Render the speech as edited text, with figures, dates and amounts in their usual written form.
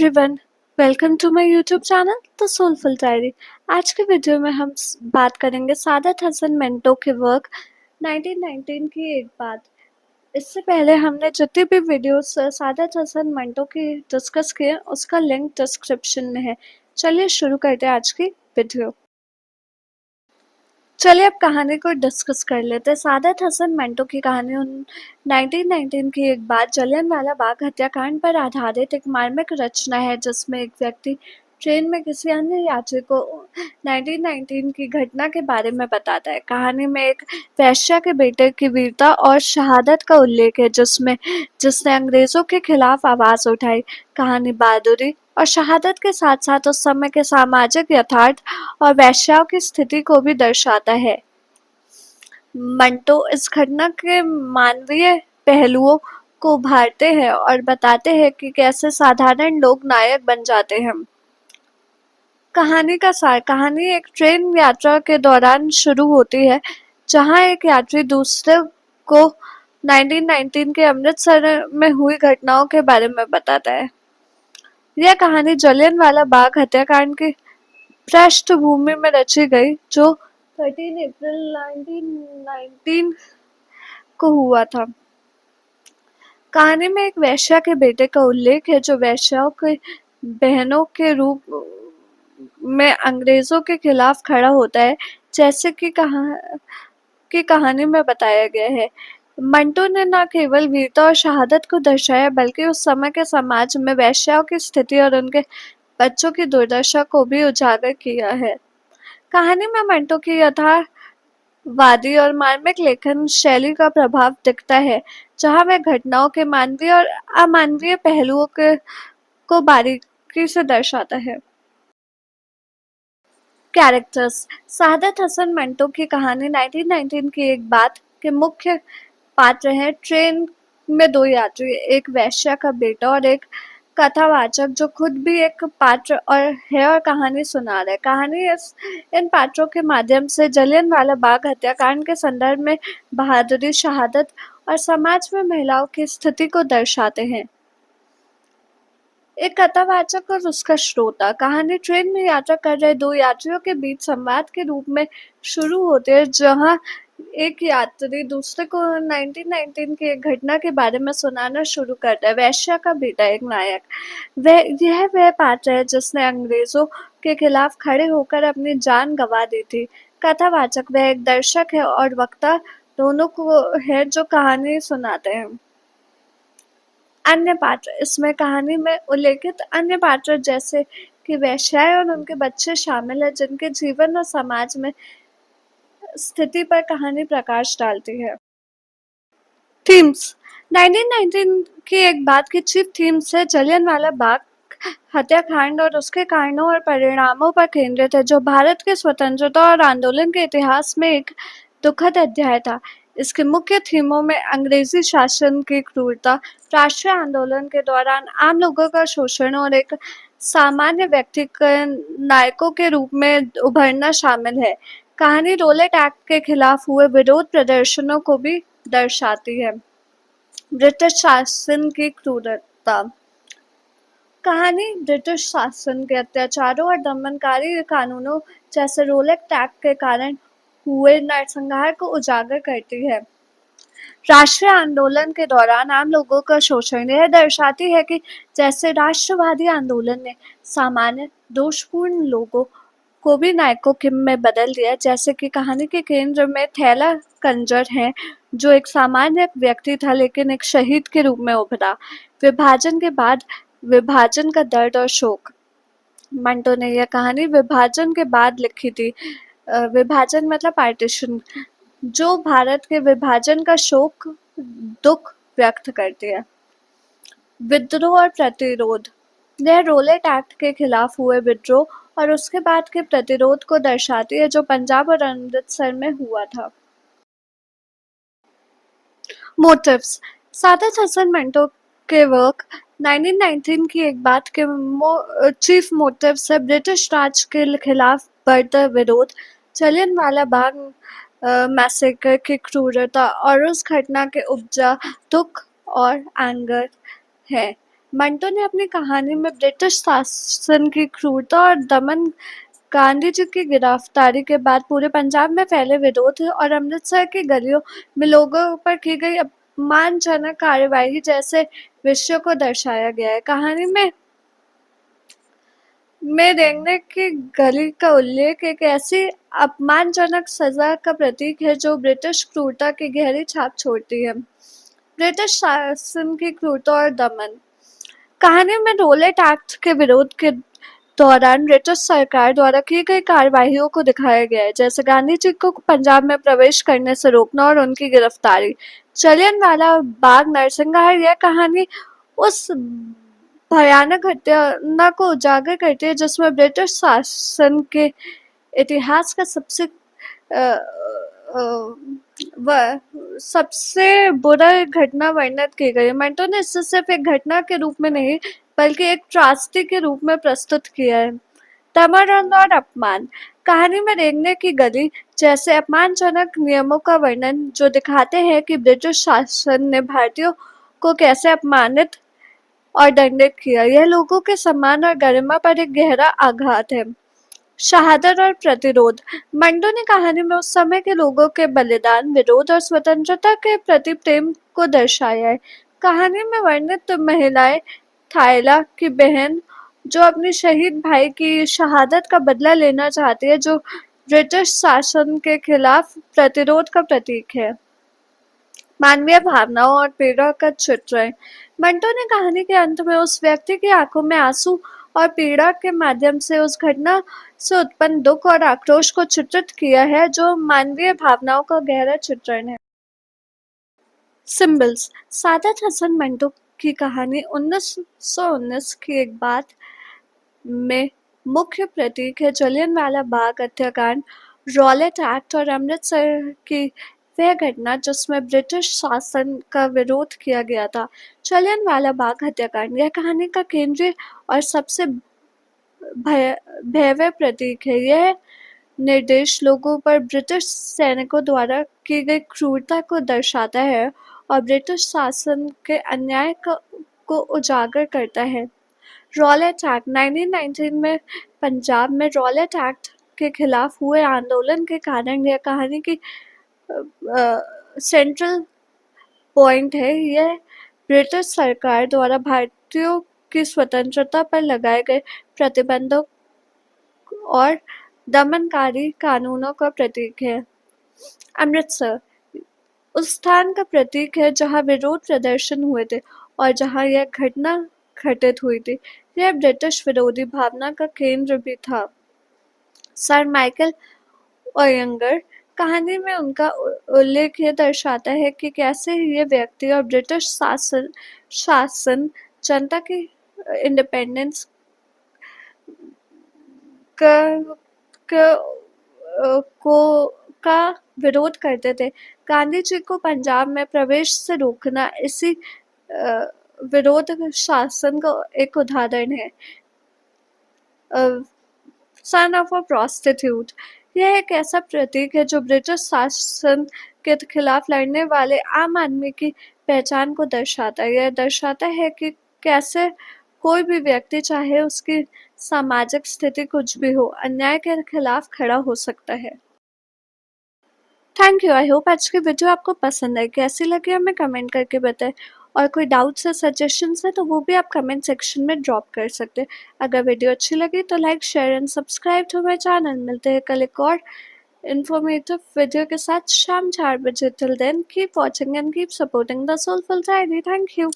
Everyone, welcome to my YouTube channel the Soulful Diary. आज के video में हम बात करेंगे सादत हसन मंटो के वर्क 1919 की एक बात। इससे पहले हमने जितनी भी वीडियोस सादत हसन मंटो की डिस्कस किए उसका लिंक डिस्क्रिप्शन में है। चलिए शुरू करते हैं आज की वीडियो। चलिए अब कहानी को डिस्कस कर लेते हैं। सादत हसन मंटो की कहानी 1919 की एक बात जलियांवाला बाग हत्याकांड पर आधारित एक मार्मिक रचना है, जिसमें एक व्यक्ति ट्रेन में किसी अन्य यात्री को 1919 की घटना के बारे में बताता है। कहानी में एक वैश्या के बेटे की वीरता और शहादत का उल्लेख है, जिसने अंग्रेजों के खिलाफ आवाज उठाई। कहानी बहादुरी और शहादत के साथ साथ उस समय के सामाजिक यथार्थ और वैश्याओं की स्थिति को भी दर्शाता है। मंटो इस घटना के मानवीय पहलुओं को उभारते हैं और बताते हैं कि कैसे साधारण लोग नायक बन जाते हैं। कहानी का सार। कहानी एक ट्रेन यात्रा के दौरान शुरू होती है, जहां एक यात्री दूसरे को 1919 के अमृतसर में हुई घटनाओं के बारे में बताता है। यह कहानी जलियांवाला बाग हत्याकांड की पृष्ठभूमि में रची गई, जो 13 अप्रैल 1919 को हुआ था। कहानी में एक वैश्या के बेटे का उल्लेख है, जो वैश्याओं के बहनों के रूप में अंग्रेजों के खिलाफ खड़ा होता है, जैसे कि कहानी में बताया गया है। मंटो ने न केवल वीरता और शहादत को दर्शाया, बल्कि उस समय के समाज में वैश्याओं की स्थिति और उनके बच्चों की दुर्दशा को भी उजागर किया है। कहानी में मंटो की यथार्थवादी और मार्मिक लेखन शैली का प्रभाव दिखता है, जहां वह घटनाओं के मानवीय और अमानवीय पहलुओं को बारीकी से दर्शाता है। कैरेक्टर्स। सादत हसन मंटो की कहानी 1919 की एक बात के मुख्य पात्र हैं ट्रेन में दो यात्री, एक वैश्या का बेटा और एक कथावाचक, जो खुद भी एक पात्र और कहानी सुना रहे। कहानी इन पात्रों के माध्यम से जलियांवाला बाग हत्याकांड के संदर्भ में बहादुरी, शहादत और समाज में महिलाओं की स्थिति को दर्शाते हैं। एक कथावाचक और उसका श्रोता। कहानी ट्रेन में यात्रा कर रहे दो यात्रियों के बीच संवाद के रूप में शुरू होते हैं, जहां एक यात्री दूसरे को 1919 की एक घटना के बारे में सुनाना शुरू करता है। वैश्या का बेटा एक नायक। वह पात्र है जिसने अंग्रेजों के खिलाफ खड़े होकर अपनी जान गंवा दी थी। कथावाचक वह एक दर्शक है और वक्ता दोनों को है, जो कहानी सुनाते हैं। अन्य पात्र। इसमें कहानी में उल्लेखित अन्य पात्र जैसे कि वैश्याएं और उनके बच्चे शामिल हैं, जिनके जीवन और समाज में स्थिति पर कहानी प्रकाश डालती है। थीम्स। 1919 की एक बात की चीफ थीम्स है जलियांवाला बाग हत्याकांड और उसके कारणों और परिणामों पर केंद्रित है, जो भारत के स्वतंत्रता और आंदोलन के इतिहास में एक दुखद अध्याय था। इसके मुख्य थीमों में अंग्रेजी शासन की क्रूरता, राष्ट्रीय आंदोलन के दौरान आम लोगों का शोषण और एक सामान्य व्यक्ति के नायकों के रूप में उभरना शामिल है। कहानी रोलेट एक्ट के खिलाफ हुए विरोध प्रदर्शनों को भी दर्शाती है। ब्रिटिश शासन की क्रूरता। कहानी ब्रिटिश शासन के अत्याचारों और दमनकारी कानूनों जैसे रोलेट एक्ट के कारण हुए नरसंहार को उजागर करती है। राष्ट्रीय आंदोलन के दौरान आम लोगों का शोषण। यह दर्शाती है कि जैसे राष्ट्रवादी आंदोलन ने सामान्य दोषपूर्ण लोगों को भी नायकों के में बदल दिया, जैसे कि कहानी के केंद्र में थैला कंजर है, जो एक सामान्य व्यक्ति था लेकिन एक शहीद के रूप में उभरा। विभाजन के बाद विभाजन का दर्द और शोक। मंटो ने यह कहानी विभाजन के बाद लिखी थी। विभाजन मतलब पार्टीशन, जो भारत के विभाजन का शोक दुख व्यक्त करती है। विद्रोह और प्रतिरोध। यह रोलेट एक्ट के खिलाफ हुए विद्रोह और उसके बाद के प्रतिरोध को दर्शाती है, जो पंजाब और अमृतसर में हुआ था। मोटिव्स। सादत हसन मंटो के वर्क 1919 की एक बात के चीफ मोटिव्स है ब्रिटिश राज के खिलाफ बढ़ता विरोध, जलियांवाला बाग मैसेकर की क्रूरता और उस घटना के उपजा दुख और एंगर है। मंटो ने अपनी कहानी में ब्रिटिश शासन की क्रूरता और दमन, गांधी जी की गिरफ्तारी के बाद पूरे पंजाब में फैले विरोध और अमृतसर की गलियों में लोगों पर की गई अपमानजनक कार्यवाही जैसे विषयों को दर्शाया गया है। कहानी में रेंगने की गली का उल्लेख एक ऐसी अपमानजनक सजा का प्रतीक है जो ब्रिटिश क्रूरता की गहरी छाप छोड़ती है। ब्रिटिश शासन की क्रूरता और दमन, कहानी में रोलेट एक्ट के विरोध के दौरान ब्रिटिश सरकार द्वारा की गई कार्यवाहियों को दिखाया गया है, जैसे गांधी जी को पंजाब में प्रवेश करने से रोकना और उनकी गिरफ्तारी। जलियांवाला बाग नरसंहार, यह कहानी उस भयानक घटना को उजागर करती है जिसमें ब्रिटिश शासन के इतिहास का सबसे बुरा घटना वर्णित की गई है। मेंटो ने इसे सिर्फ एक घटना के रूप में नहीं बल्कि एक त्रासदी के रूप में प्रस्तुत किया है। तमरन और अपमान, कहानी में रेंगने की गली जैसे अपमानजनक नियमों का वर्णन जो दिखाते हैं कि ब्रिटिश शासन ने भारतीयों को कैसे अपमानित और दंडित किया। यह लोगों के सम्मान और गरिमा पर एक गहरा आघात है। शहादत और प्रतिरोध, मंडो ने कहानी में उस समय के लोगों के बलिदान, विरोध और स्वतंत्रता के प्रति प्रेम को दर्शाया है। कहानी में वर्णित महिलाएं थायला की बहन जो अपने शहीद भाई की शहादत का बदला लेना चाहती है, जो ब्रिटिश शासन के खिलाफ प्रतिरोध का प्रतीक है। मानवीय भावनाओं और पीड़ा का चित्रण, मंटो ने कहानी के अंत में उस व्यक्ति की आंखों में आंसू और पीड़ा के माध्यम से उस घटना से उत्पन्न दुख और आक्रोश को चित्रित किया है जो मानवीय भावनाओं का गहरा चित्रण है। सिंबल्स, सादत हसन मंटो की कहानी 1919 की एक बात में मुख्य प्रतीक है। जलियांवाला बाग हत्याकांड, रॉलेट एक्ट और अमृतसर की वह घटना जिसमें ब्रिटिश शासन का विरोध किया गया था। जलियांवाला बाग हत्याकांड, यह कहानी का केंद्रीय और सबसे भयावह प्रतीक है। यह निर्देश लोगों पर ब्रिटिश सैनिकों द्वारा की गई क्रूरता को दर्शाता है और ब्रिटिश शासन के अन्याय को उजागर करता है। रॉलेट एक्ट, 1919 में पंजाब में रॉलेट एक्ट के खिलाफ हुए आंदोलन के कारण यह कहानी की सेंट्रल पॉइंट है। यह ब्रिटिश सरकार द्वारा भारतीयों की स्वतंत्रता पर लगाए गए प्रतिबंधों और दमनकारी कानूनों का प्रतीक है। अमृतसर, उस स्थान का प्रतीक है जहां विरोध प्रदर्शन हुए थे और जहां यह घटना घटित हुई थी। यह ब्रिटिश विरोधी भावना का केंद्र भी था। सर माइकल ओयंगर, कहानी में उनका उल्लेख यह दर्शाता है कि कैसे ये व्यक्ति और ब्रिटिश शासन जनता की इंडिपेंडेंस का विरोध करते थे। गांधी जी को पंजाब में प्रवेश से रोकना इसी विरोध शासन का एक उदाहरण है। सन ऑफ अ प्रोस्टिट्यूट, यह एक ऐसा प्रतीक है जो ब्रिटिश शासन के खिलाफ लड़ने वाले आम आदमी की पहचान को दर्शाता है। यह दर्शाता है कि कैसे कोई भी व्यक्ति, चाहे उसकी सामाजिक स्थिति कुछ भी हो, अन्याय के खिलाफ खड़ा हो सकता है। Thank you. आई होप आज की वीडियो आपको पसंद आई। कैसी लगी हमें कमेंट करके बताएं और कोई डाउट्स या सजेशंस है तो वो भी आप कमेंट सेक्शन में ड्रॉप कर सकते हैं। अगर वीडियो अच्छी लगी तो like, share and subscribe to my channel. मिलते हैं कल एक और इन्फॉर्मेटिव वीडियो के साथ शाम 4 बजे। Till then keep watching and keep supporting the Soulful Diary. Thank you.